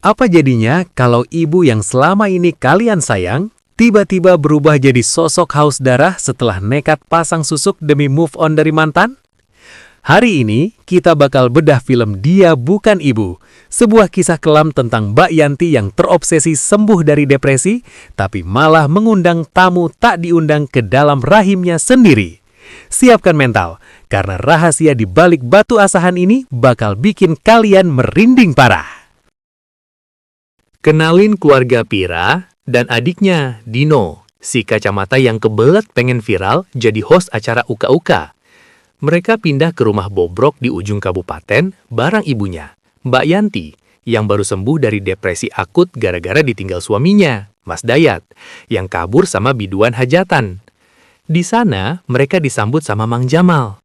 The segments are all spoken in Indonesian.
Apa jadinya kalau ibu yang selama ini kalian sayang, tiba-tiba berubah jadi sosok haus darah setelah nekat pasang susuk demi move on dari mantan? Hari ini, kita bakal bedah film Dia Bukan Ibu, sebuah kisah kelam tentang Mbak Yanti yang terobsesi sembuh dari depresi, tapi malah mengundang tamu tak diundang ke dalam rahimnya sendiri. Siapkan mental, karena rahasia di balik batu asahan ini bakal bikin kalian merinding parah. Kenalin keluarga Pira dan adiknya, Dino, si kacamata yang kebelet pengen viral jadi host acara Uka-Uka. Mereka pindah ke rumah bobrok di ujung kabupaten bareng ibunya, Mbak Yanti, yang baru sembuh dari depresi akut gara-gara ditinggal suaminya, Mas Dayat, yang kabur sama biduan hajatan. Di sana, mereka disambut sama Mang Jamal.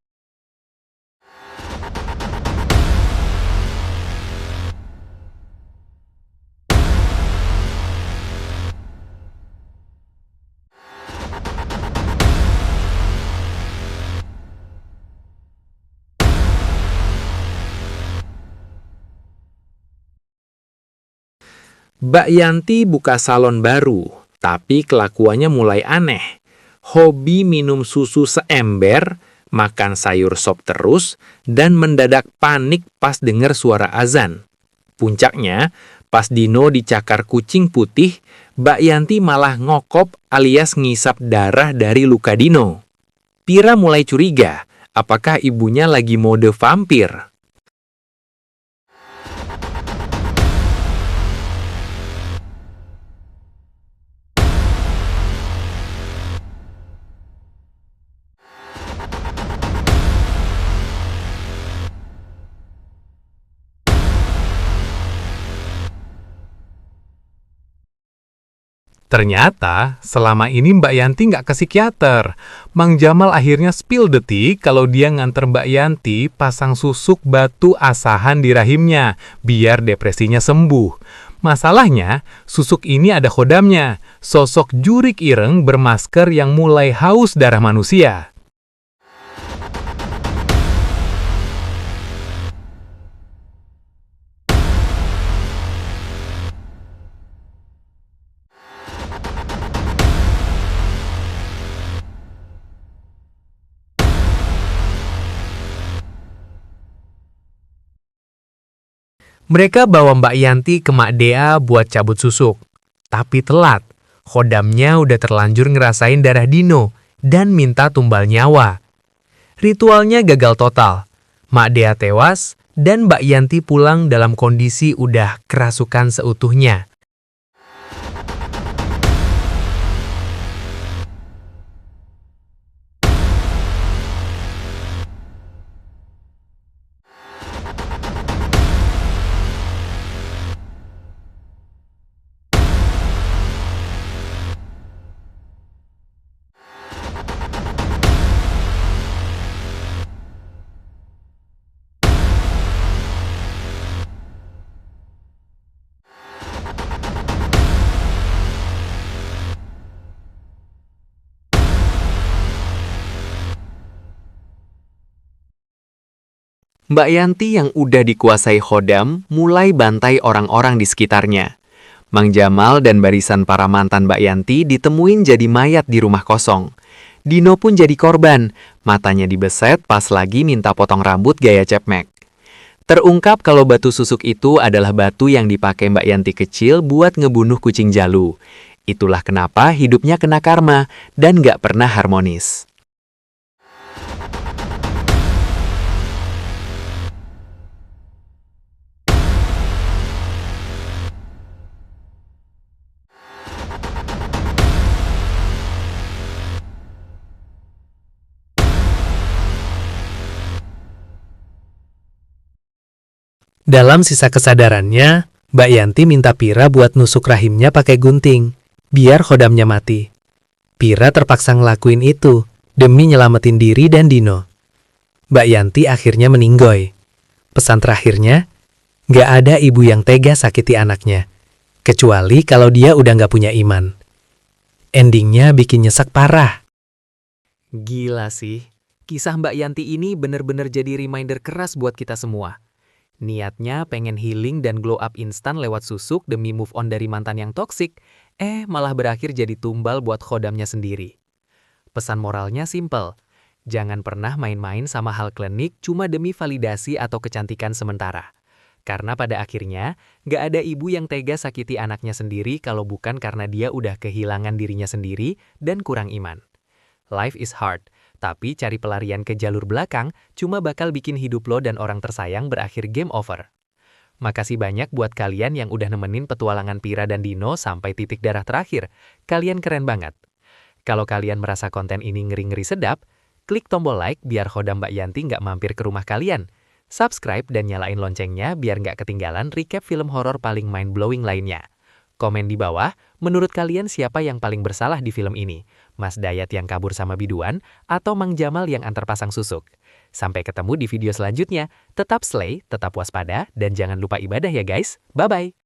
Mbak Yanti buka salon baru, tapi kelakuannya mulai aneh. Hobi minum susu seember, makan sayur sop terus, dan mendadak panik pas dengar suara azan. Puncaknya, pas Dino dicakar kucing putih, Mbak Yanti malah ngokop alias ngisap darah dari luka Dino. Pira mulai curiga, apakah ibunya lagi mode vampir? Ternyata, selama ini Mbak Yanti nggak ke psikiater. Mang Jamal akhirnya spill the tea kalau dia nganter Mbak Yanti pasang susuk batu asahan di rahimnya, biar depresinya sembuh. Masalahnya, susuk ini ada khodamnya, sosok jurik ireng bermasker yang mulai haus darah manusia. Mereka bawa Mbak Yanti ke Mak Dea buat cabut susuk. Tapi telat, khodamnya udah terlanjur ngerasain darah Dino dan minta tumbal nyawa. Ritualnya gagal total. Mak Dea tewas dan Mbak Yanti pulang dalam kondisi udah kerasukan seutuhnya. Mbak Yanti yang udah dikuasai khodam mulai bantai orang-orang di sekitarnya. Mang Jamal dan barisan para mantan Mbak Yanti ditemuin jadi mayat di rumah kosong. Dino pun jadi korban, matanya dibeset pas lagi minta potong rambut gaya cepmek. Terungkap kalau batu susuk itu adalah batu yang dipakai Mbak Yanti kecil buat ngebunuh kucing jalu. Itulah kenapa hidupnya kena karma dan gak pernah harmonis. Dalam sisa kesadarannya, Mbak Yanti minta Pira buat nusuk rahimnya pakai gunting, biar khodamnya mati. Pira terpaksa ngelakuin itu, demi nyelamatin diri dan Dino. Mbak Yanti akhirnya meninggoy. Pesan terakhirnya, nggak ada ibu yang tega sakiti anaknya, kecuali kalau dia udah nggak punya iman. Endingnya bikin nyesek parah. Gila sih, kisah Mbak Yanti ini bener-bener jadi reminder keras buat kita semua. Niatnya pengen healing dan glow up instan lewat susuk demi move on dari mantan yang toksik, malah berakhir jadi tumbal buat khodamnya sendiri. Pesan moralnya simple, jangan pernah main-main sama hal klinik cuma demi validasi atau kecantikan sementara. Karena pada akhirnya, gak ada ibu yang tega sakiti anaknya sendiri kalau bukan karena dia udah kehilangan dirinya sendiri dan kurang iman. Life is hard, tapi cari pelarian ke jalur belakang cuma bakal bikin hidup lo dan orang tersayang berakhir game over. Makasih banyak buat kalian yang udah nemenin petualangan Pira dan Dino sampai titik darah terakhir. Kalian keren banget. Kalau kalian merasa konten ini ngeri-ngeri sedap, klik tombol like biar Khodam Mbak Yanti nggak mampir ke rumah kalian. Subscribe dan nyalain loncengnya biar nggak ketinggalan recap film horor paling mind-blowing lainnya. Komen di bawah, menurut kalian siapa yang paling bersalah di film ini? Mas Dayat yang kabur sama biduan, atau Mang Jamal yang antar pasang susuk? Sampai ketemu di video selanjutnya. Tetap slay, tetap waspada, dan jangan lupa ibadah ya guys. Bye-bye!